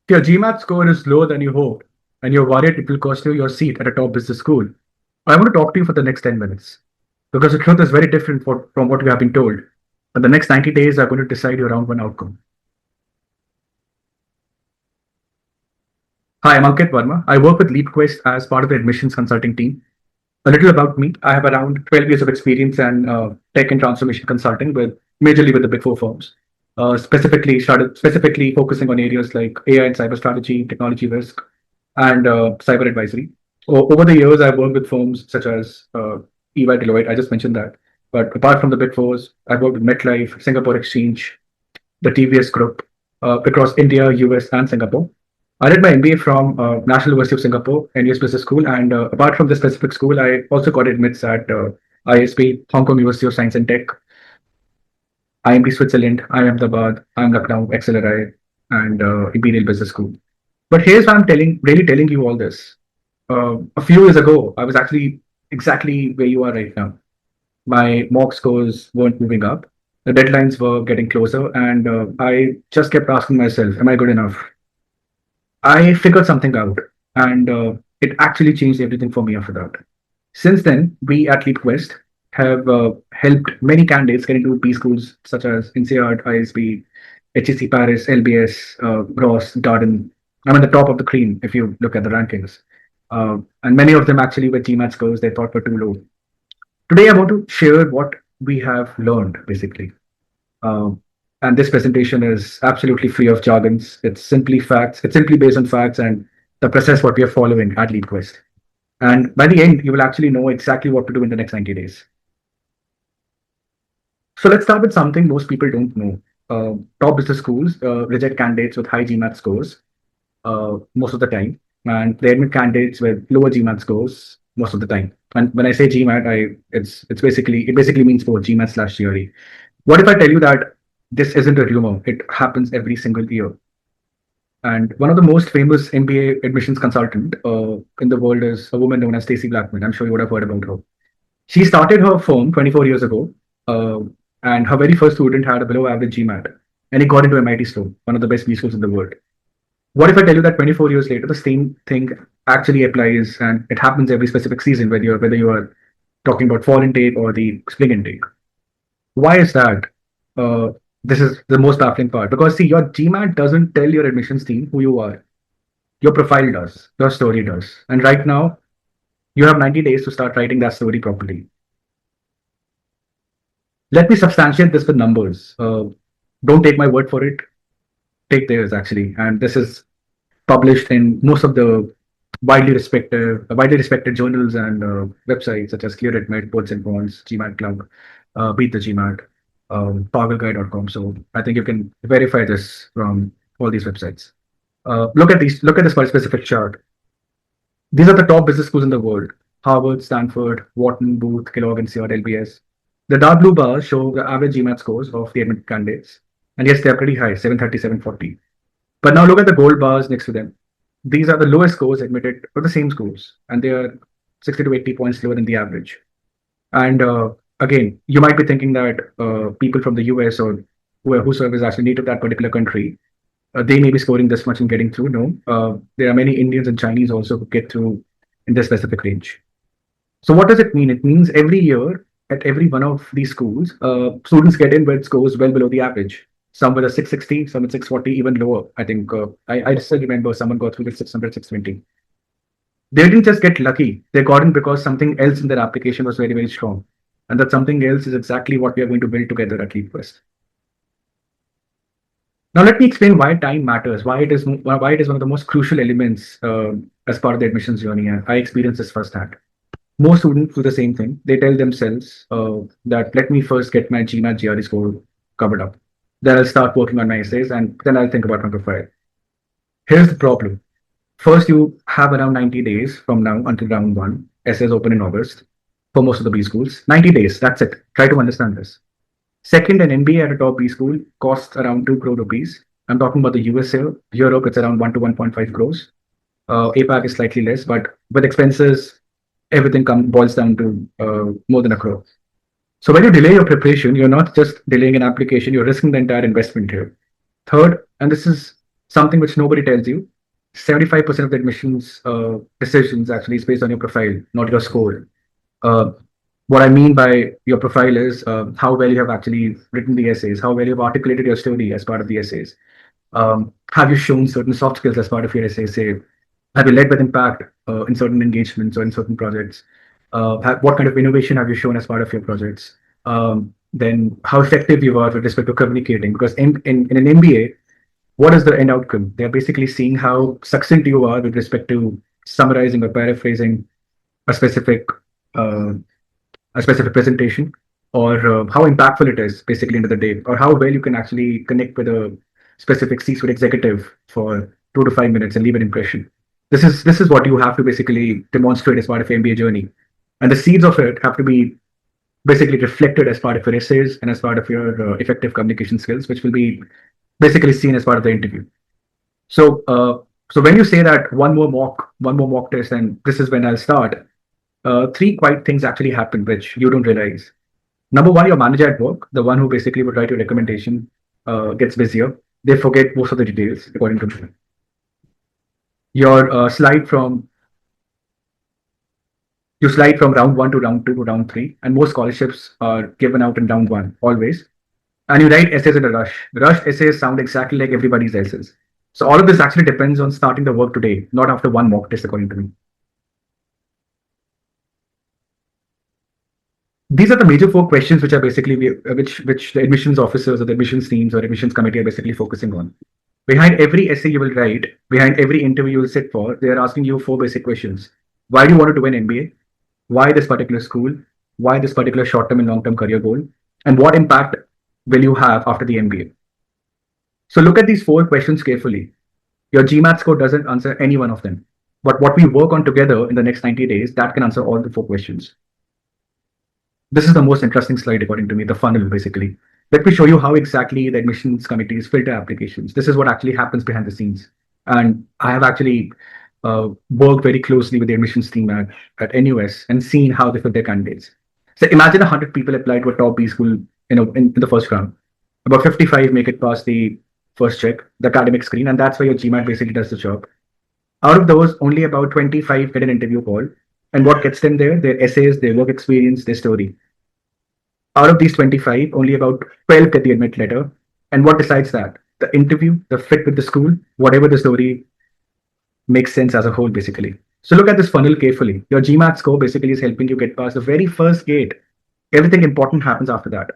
If your GMAT score is lower than you hoped and you're worried it will cost you your seat at a top business school, I want to talk to you for the next 10 minutes because the truth is very different from what you have been told. And the next 90 days are going to decide your round one outcome. Hi, I'm Ankit Verma. I work with LeapQuest as part of the admissions consulting team. A little about me. I have around 12 years of experience in tech and transformation consulting majorly with the big four firms. Specifically focusing on areas like AI and cyber strategy, technology risk, and cyber advisory. Over the years, I've worked with firms such as EY, Deloitte. I just mentioned that. But apart from the big fours, I've worked with MetLife, Singapore Exchange, the TVS Group across India, US, and Singapore. I did my MBA from National University of Singapore, NUS Business School, and apart from this specific school, I also got admits at ISP, Hong Kong University of Science and Tech, IMT Switzerland, IIM Ahmedabad, IIM Lucknow, XLRI, and Imperial Business School. But here's why I'm really telling you all this. A few years ago, I was actually exactly where you are right now. My mock scores weren't moving up. The deadlines were getting closer, and I just kept asking myself, am I good enough? I figured something out, and it actually changed everything for me after that. Since then, we at LeapQuest have helped many candidates get into B schools such as INSEAD, ISB, HEC Paris, LBS, Ross, Darden. I'm at the top of the cream if you look at the rankings. And many of them actually with GMAT scores they thought were too low. Today, I want to share what we have learned, basically. And this presentation is absolutely free of jargons. It's simply facts. It's simply based on facts and the process what we are following at LeapQuest. And by the end, you will actually know exactly what to do in the next 90 days. So let's start with something most people don't know. Top business schools reject candidates with high GMAT scores most of the time, and they admit candidates with lower GMAT scores most of the time. And when I say GMAT, it basically means for GMAT/GRE. What if I tell you that this isn't a rumor? It happens every single year. And one of the most famous MBA admissions consultant in the world is a woman known as Stacey Blackman. I'm sure you would have heard about her. She started her firm 24 years ago, and her very first student had a below average GMAT, and he got into MIT Sloan, one of the best B schools in the world. What if I tell you that 24 years later, the same thing actually applies, and it happens every specific season, whether you are talking about fall intake or the spring intake? Why is that? This is the most baffling part, because see, your GMAT doesn't tell your admissions team who you are. Your profile does, your story does. And right now, you have 90 days to start writing that story properly. Let me substantiate this with numbers. Don't take my word for it. Take theirs, actually. And this is published in most of the widely respected journals and websites such as ClearAdmit, Poets and Bonds, GMAT Club, Beat the GMAT, PowerGuy.com. So I think you can verify this from all these websites. Look at this specific chart. These are the top business schools in the world: Harvard, Stanford, Wharton, Booth, Kellogg, INSEAD, LBS. The dark blue bars show the average GMAT scores of the admitted candidates. And yes, they're pretty high, 730, 740. But now look at the gold bars next to them. These are the lowest scores admitted for the same schools, and they are 60 to 80 points lower than the average. And again, you might be thinking that people from the US or whosoever is actually native to that particular country, they may be scoring this much and getting through. No, there are many Indians and Chinese also who get through in this specific range. So what does it mean? It means every year at every one of these schools, students get in with scores well below the average. Some with a 660, some with 640, even lower. I think I still remember someone got through with 600, 620. They didn't just get lucky. They got in because something else in their application was very, very strong. And that something else is exactly what we are going to build together at LeapQuest. Now, let me explain why time matters, why it is one of the most crucial elements as part of the admissions journey. And I experienced this firsthand. Most students do the same thing. They tell themselves that let me first get my GMAT GRE score covered up. Then I'll start working on my essays, and then I'll think about my profile. Here's the problem. First, you have around 90 days from now until round one. Essays open in August for most of the B schools. 90 days, that's it. Try to understand this. Second, an MBA at a top B school costs around 2 crore rupees. I'm talking about the US here. Europe, it's around 1 to 1.5 crores. APAC is slightly less, but with expenses, everything boils down to more than a crore. So when you delay your preparation, you're not just delaying an application, you're risking the entire investment here. Third, and this is Something which nobody tells you. 75% of the admissions decisions actually is based on your profile, not your score. Uh, what I mean by your profile is how well you have actually written the essays, how well you've articulated your story as part of the essays. Have you shown certain soft skills as part of your essay? Say, have you led with impact in certain engagements or in certain projects? What kind of innovation have you shown as part of your projects? Then how effective you are with respect to communicating? Because in an MBA, what is the end outcome? They're basically seeing how succinct you are with respect to summarizing or paraphrasing a specific uh, a specific presentation, or how impactful it is basically end of the day, or how well you can actually connect with a specific C-suite executive for 2 to 5 minutes and leave an impression. This is what you have to basically demonstrate as part of your MBA journey, and the seeds of it have to be basically reflected as part of your essays and as part of your effective communication skills, which will be basically seen as part of the interview. So, so when you say that one more mock test, and this is when I'll start, three quite things actually happen which you don't realize. Number one, your manager at work, the one who basically would write your recommendation, gets busier. They forget most of the details, according to me. Your you slide from round one to round two to round three, and most scholarships are given out in round one always. And you write essays in a rush. Rushed essays sound exactly like everybody's essays. So all of this actually depends on starting the work today, not after one mock test, according to me. These are the major four questions which are basically which the admissions officers or the admissions teams or admissions committee are basically focusing on. Behind every essay you will write, behind every interview you will sit for, they are asking you four basic questions. Why do you want to do an MBA? Why this particular school? Why this particular short-term and long-term career goal? And what impact will you have after the MBA? So look at these four questions carefully. Your GMAT score doesn't answer any one of them. But what we work on together in the next 90 days, that can answer all the four questions. This is the most interesting slide, according to me, the funnel, basically. Let me show you how exactly the admissions committees filter applications. This is what actually happens behind the scenes. And I have actually worked very closely with the admissions team at NUS and seen how they filter candidates. So imagine 100 people apply to a top B school in the first round. About 55 make it past the first check, the academic screen, and that's where your GMAT basically does the job. Out of those, only about 25 get an interview call. And what gets them there? Their essays, their work experience, their story. Out of these 25, only about 12 get the admit letter. And what decides that? The interview, the fit with the school, whatever the story makes sense as a whole, basically. So look at this funnel carefully. Your GMAT score basically is helping you get past the very first gate. Everything important happens after that.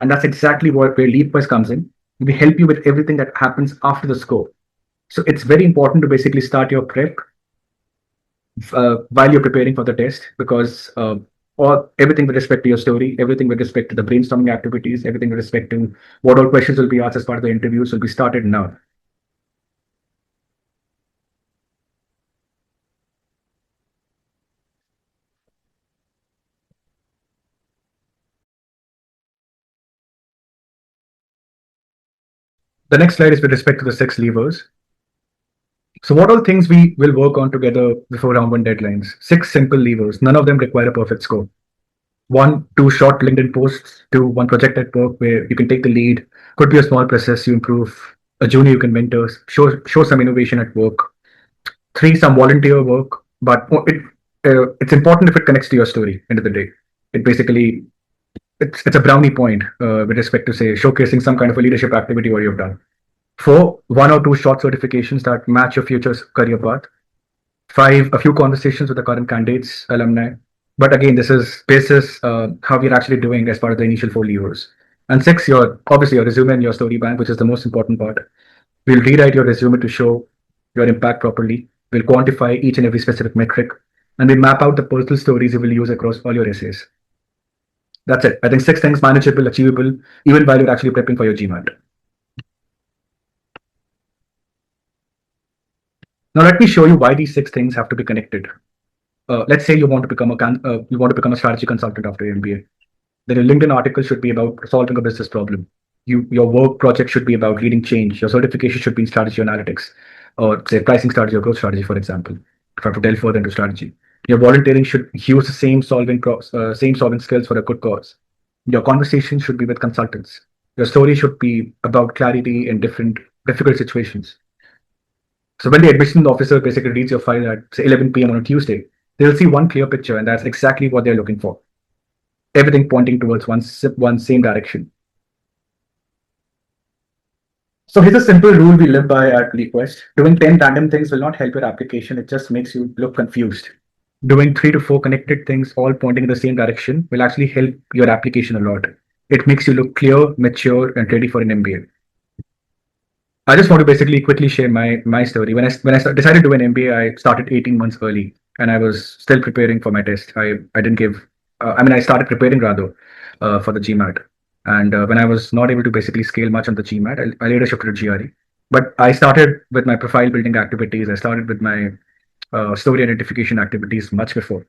And that's exactly where Leap Quest comes in. We help you with everything that happens after the score. So it's very important to basically start your prep while you're preparing for the test, because or everything with respect to your story, everything with respect to the brainstorming activities, everything with respect to what all questions will be asked as part of the interviews will be started now. The next slide is with respect to the 6 levers. So what all things we will work on together before round one deadlines? 6 simple levers. None of them require a perfect score. 1, 2 short LinkedIn posts. 2, 1 project at work where you can take the lead. Could be a small process you improve. A junior you can mentor. Show some innovation at work. 3, some volunteer work. But it's important if it connects to your story. End of the day, it basically it's a brownie point with respect to, say, showcasing some kind of a leadership activity what you've done. 4, 1 or 2 short certifications that match your future career path. 5, a few conversations with the current candidates, alumni. But again, this is basis how we're actually doing as part of the initial 4 levers. And 6, obviously your resume and your story bank, which is the most important part. We'll rewrite your resume to show your impact properly. We'll quantify each and every specific metric, and we map out the personal stories you will use across all your essays. That's it. I think 6 things manageable, achievable, even while you're actually prepping for your GMAT. Now let me show you why these 6 things have to be connected. Let's say you want to become a strategy consultant after your MBA. Then your LinkedIn article should be about solving a business problem. Your work project should be about leading change. Your certification should be in strategy analytics, or say pricing strategy or growth strategy, for example. If I have to delve further into strategy, your volunteering should use the same solving skills for a good cause. Your conversation should be with consultants. Your story should be about clarity in difficult situations. So when the admission officer basically reads your file at say 11 p.m. on a Tuesday, they'll see one clear picture, and that's exactly what they're looking for. Everything pointing towards one same direction. So here's a simple rule we live by at Request. Doing 10 random things will not help your application. It just makes you look confused. Doing 3 to 4 connected things all pointing in the same direction will actually help your application a lot. It makes you look clear, mature, and ready for an MBA. I just want to basically quickly share my story. When I decided to do an MBA, I started 18 months early, and I was still preparing for my test. I didn't give. I started preparing rather for the GMAT, and when I was not able to basically scale much on the GMAT, I later shifted to GRE. But I started with my profile building activities. I started with my story identification activities much before.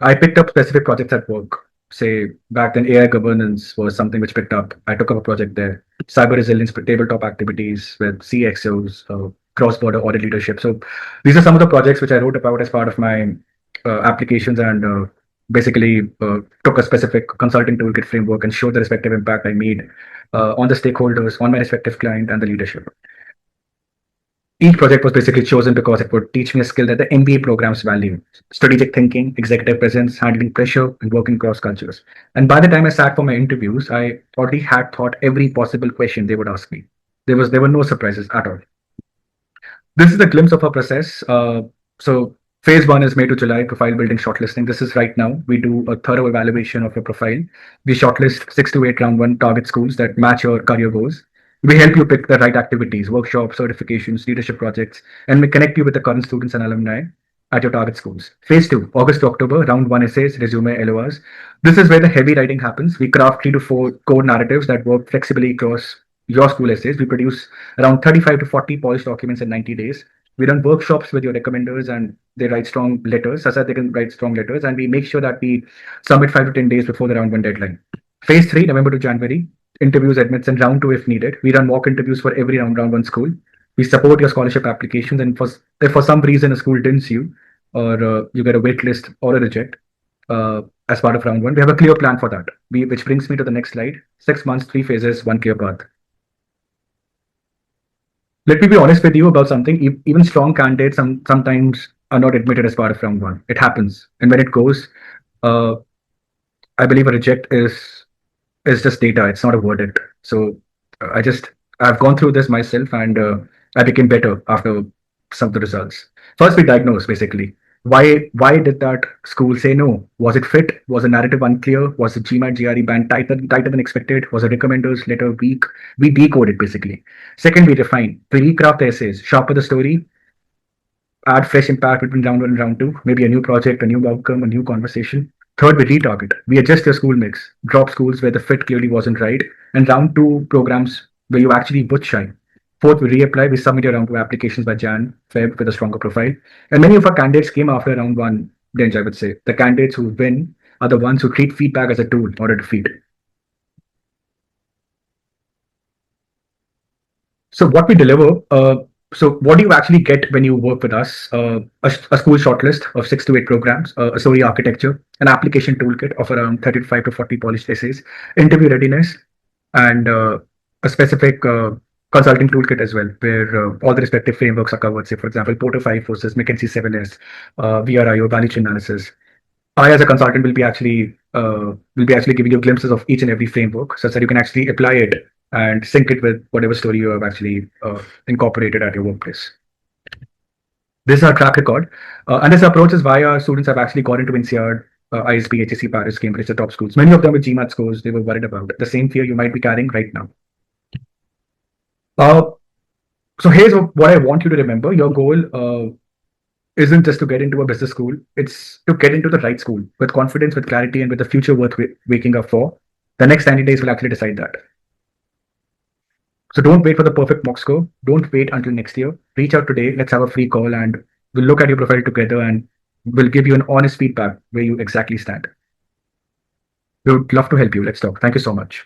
I picked up specific projects at work. Say back then, AI governance was something which picked up. I took up a project there. Cyber resilience tabletop activities with CXOs, cross-border audit leadership. So these are some of the projects which I wrote about as part of my applications, and basically took a specific consulting toolkit framework and showed the respective impact I made on the stakeholders, on my respective client, and the leadership. Each project was basically chosen because it would teach me a skill that the MBA programs value: strategic thinking, executive presence, handling pressure, and working across cultures. And by the time I sat for my interviews, I already had thought every possible question they would ask me. There were no surprises at all. This is a glimpse of our process. So phase one is May to July profile building shortlisting. This is right now. We do a thorough evaluation of your profile. We shortlist 6 to 8 round one target schools that match your career goals. We help you pick the right activities, workshops, certifications, leadership projects, and we connect you with the current students and alumni at your target schools. Phase two, August to October, round one essays, resume, LORs. This is where the heavy writing happens. We craft 3 to 4 core narratives that work flexibly across your school essays. We produce around 35 to 40 polished documents in 90 days. We run workshops with your recommenders, and they write strong letters, such that they can write strong letters. And we make sure that we submit 5 to 10 days before the round one deadline. Phase three, November to January, interviews, admits, and round two if needed. We run mock interviews for every round one school. We support your scholarship applications, and if for some reason a school didn't see you, or you get a wait list or a reject as part of round one, we have a clear plan for that. Which brings me to the next slide. 6 months, 3 phases, one clear path. Let me be honest with you about something. Even strong candidates sometimes are not admitted as part of round one. It happens, and when it goes, uh, I believe a reject is just data. It's not a verdict. So I've gone through this myself, and I became better after some of the results. First, we diagnose basically why did that school say no? Was it fit? Was the narrative unclear? Was the GMAT GRE band tighter than expected? Was the recommenders letter weak? We decode it basically. Second, we refine. We recraft the essays, sharpen the story, add fresh impact between round one and round two, maybe a new project, a new outcome, a new conversation. Third, we retarget. We adjust your school mix, drop schools where the fit clearly wasn't right, and round two programs where you actually would shine. Fourth, we reapply. We submit your round two applications by Jan, Feb with a stronger profile. And many of our candidates came after round one, Denj, I would say. The candidates who win are the ones who treat feedback as a tool, not a defeat. So what we deliver, so what do you actually get when you work with us? A school shortlist of 6 to 8 programs, a story architecture, an application toolkit of around 35 to 40 polished essays, interview readiness, and a specific consulting toolkit as well, where all the respective frameworks are covered. Say, for example, Porter 5 versus McKinsey 7S, VRIO, value chain analysis. I, as a consultant, will be actually giving you glimpses of each and every framework, such that you can actually apply it and sync it with whatever story you have actually incorporated at your workplace. This is our track record, and this approach is why our students have actually got into INSEAD, ISB, HSC, Paris, Cambridge, the top schools. Many of them with GMAT scores they were worried about. The same fear you might be carrying right now. Uh, so here's what I want you to remember. Your goal isn't just to get into a business school. It's to get into the right school with confidence, with clarity, and with a future worth waking up for. The next 90 days will actually decide that. So don't wait for the perfect mock score. Don't wait until next year. Reach out today. Let's have a free call, and we'll look at your profile together, and we'll give you an honest feedback where you exactly stand. We would love to help you. Let's talk. Thank you so much.